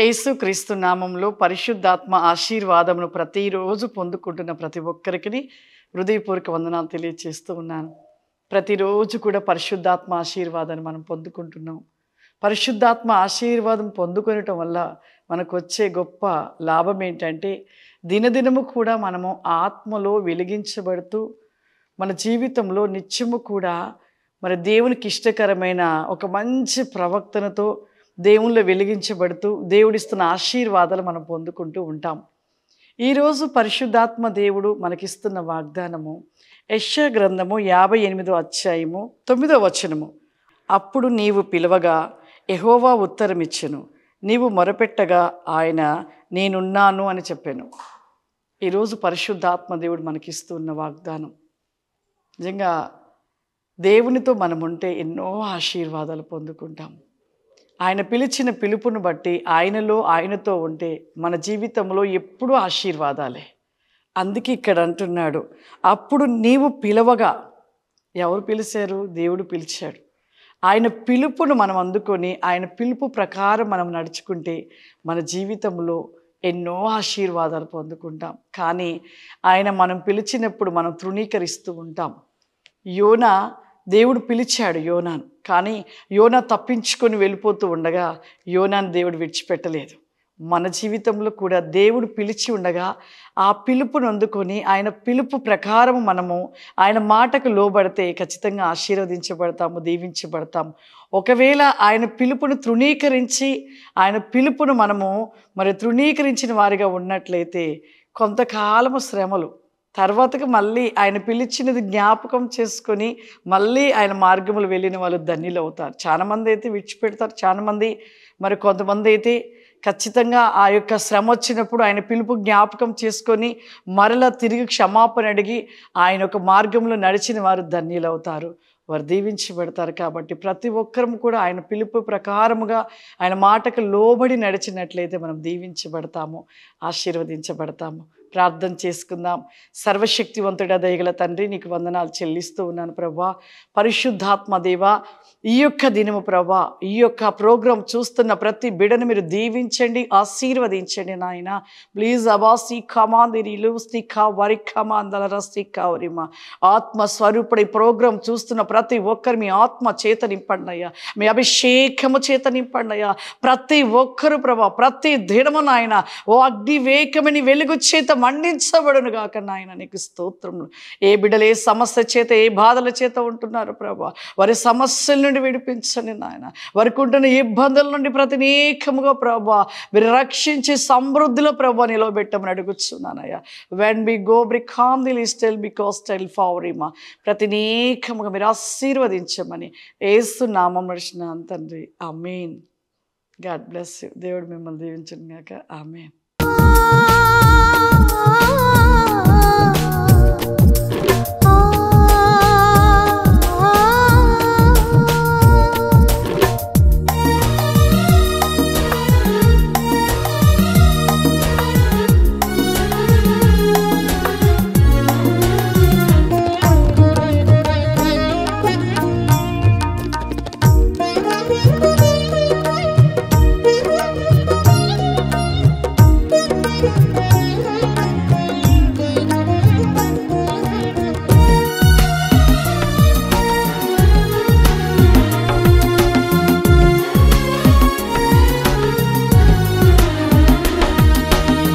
యేసుక్రీస్తు నామంలో పరిశుద్ధాత్మ ఆశీర్వాదమును ప్రతిరోజు పొందుకుంటున్న ప్రతి ఒక్కరికి హృదయపూర్వక వందనాలు తెలియజేస్తూ ఉన్నాను. ప్రతిరోజు కూడా పరిశుద్ధాత్మ ఆశీర్వాదాన్ని మనం పొందుకుంటున్నాం. పరిశుద్ధాత్మ ఆశీర్వాదం పొందుకొనటం వల్ల మనకు వచ్చే గొప్ప లాభం ఏంటంటే, దినదినము కూడా మనము ఆత్మలో వెలిగించబడుతూ మన జీవితంలో నిత్యము కూడా మరి దేవునికి ఇష్టకరమైన ఒక మంచి ప్రవక్తనతో దేవునిలో వెలిగించబడుతూ దేవుడిస్తున్న ఆశీర్వాదాలు మనం పొందుకుంటూ ఉంటాం. ఈరోజు పరిశుద్ధాత్మ దేవుడు మనకిస్తున్న వాగ్దానము యెషయా గ్రంథము 58వ అధ్యాయము 9వ వచనము. అప్పుడు నీవు పిలవగా యెహోవా ఉత్తరమిచ్చెను, నీవు మొరపెట్టగా ఆయన నేనున్నాను అని చెప్పాను. ఈరోజు పరిశుద్ధాత్మ దేవుడు మనకిస్తున్న వాగ్దానం. నిజంగా దేవునితో మనముంటే ఎన్నో ఆశీర్వాదాలు పొందుకుంటాం. ఆయన పిలిచిన పిలుపును బట్టి ఆయనతో ఉంటే మన జీవితంలో ఎప్పుడూ ఆశీర్వాదాలే. అందుకే ఇక్కడ అంటున్నాడు, అప్పుడు నీవు పిలవగా. ఎవరు పిలిచారు? దేవుడు పిలిచాడు. ఆయన పిలుపును మనం అందుకొని ఆయన పిలుపు ప్రకారం మనం నడుచుకుంటే మన జీవితంలో ఎన్నో ఆశీర్వాదాలు పొందుకుంటాం. కానీ ఆయన మనం పిలిచినప్పుడు మనం తృణీకరిస్తూ ఉంటాం. యోనా, దేవుడు పిలిచాడు యోనాను, కానీ యోనా తప్పించుకొని వెళ్ళిపోతూ ఉండగా యోనాను దేవుడు విడిచిపెట్టలేదు. మన జీవితంలో కూడా దేవుడు పిలిచి ఉండగా ఆ పిలుపును అందుకొని ఆయన పిలుపు ప్రకారం మనము ఆయన మాటకు లోబడితే ఖచ్చితంగా ఆశీర్వదించబడతాము, దీవించబడతాము. ఒకవేళ ఆయన పిలుపును తృణీకరించి ఆయన పిలుపును మనము తృణీకరించిన వారిగా ఉన్నట్లయితే కొంతకాలము శ్రమలు, తర్వాతకి మళ్ళీ ఆయన పిలిచినది జ్ఞాపకం చేసుకొని మళ్ళీ ఆయన మార్గములు వెళ్ళిన వాళ్ళు ధన్యులు అవుతారు. చాలామంది అయితే విడిచిపెడతారు, చాలామంది కొంతమంది అయితే ఖచ్చితంగా ఆ యొక్క శ్రమ వచ్చినప్పుడు ఆయన పిలుపు జ్ఞాపకం చేసుకొని మరలా తిరిగి క్షమాపణ అడిగి ఆయన ఒక మార్గంలో నడిచిన వారు ధన్యులు అవుతారు, వారు దీవించబడతారు. కాబట్టి ప్రతి ఒక్కరము కూడా ఆయన పిలుపు ప్రకారముగా ఆయన మాటకు లోబడి నడిచినట్లయితే మనం దీవించబడతాము, ఆశీర్వదించబడతాము. ప్రార్థన చేసుకుందాం. సర్వశక్తివంతుడా దయగల తండ్రి, నీకు వందనాలు చెల్లిస్తూ ఉన్నాను ప్రభా. పరిశుద్ధాత్మ దేవా, ఈ యొక్క దినము ప్రభా, ఈ యొక్క ప్రోగ్రాం చూస్తున్న ప్రతి బిడను మీరు దీవించండి, ఆశీర్వదించండి నాయన. ప్లీజ్ అబాసి కమాందిరిలు స్థికా వరి కమాందల స్థికా వరిమా ఆత్మస్వరూపుడు ఈ ప్రోగ్రాం చూస్తున్న ప్రతి ఒక్కరు మీ ఆత్మ చేత నింపండి అయ్యా, మీ అభిషేకము చేత నింపండి అయ్యా. ప్రతి ఒక్కరు ప్రభా, ప్రతి దినము నాయన ఓ అగ్నివేకమని వెలుగు చేత మండించబడును గాక నాయన. నీకు స్తోత్రములు. ఏ బిడ్డలు ఏ సమస్య చేత ఏ బాధల చేత ఉంటున్నారు ప్రభా, వారి సమస్యల నుండి విడిపించండి నాయన. వారికి ఉంటున్న ఇబ్బందుల నుండి ప్రతినేకముగా ప్రభా మీరు రక్షించి సమృద్ధిలో ప్రభా నిలవబెట్టమని అడుగుచున్నానయ్యా. వెన్ బి గో బ్రికామ్ ది లిస్టెల్ బికాస్ టెల్ ఫావరిమా ప్రతినేకముగా మీరు ఆశీర్వదించమని యేసు నామం నడిచిన తండ్రి, ఆమేన్. God bless you. దేవుడు మిమ్మల్ని దీవించును గాక. ఆమేన్.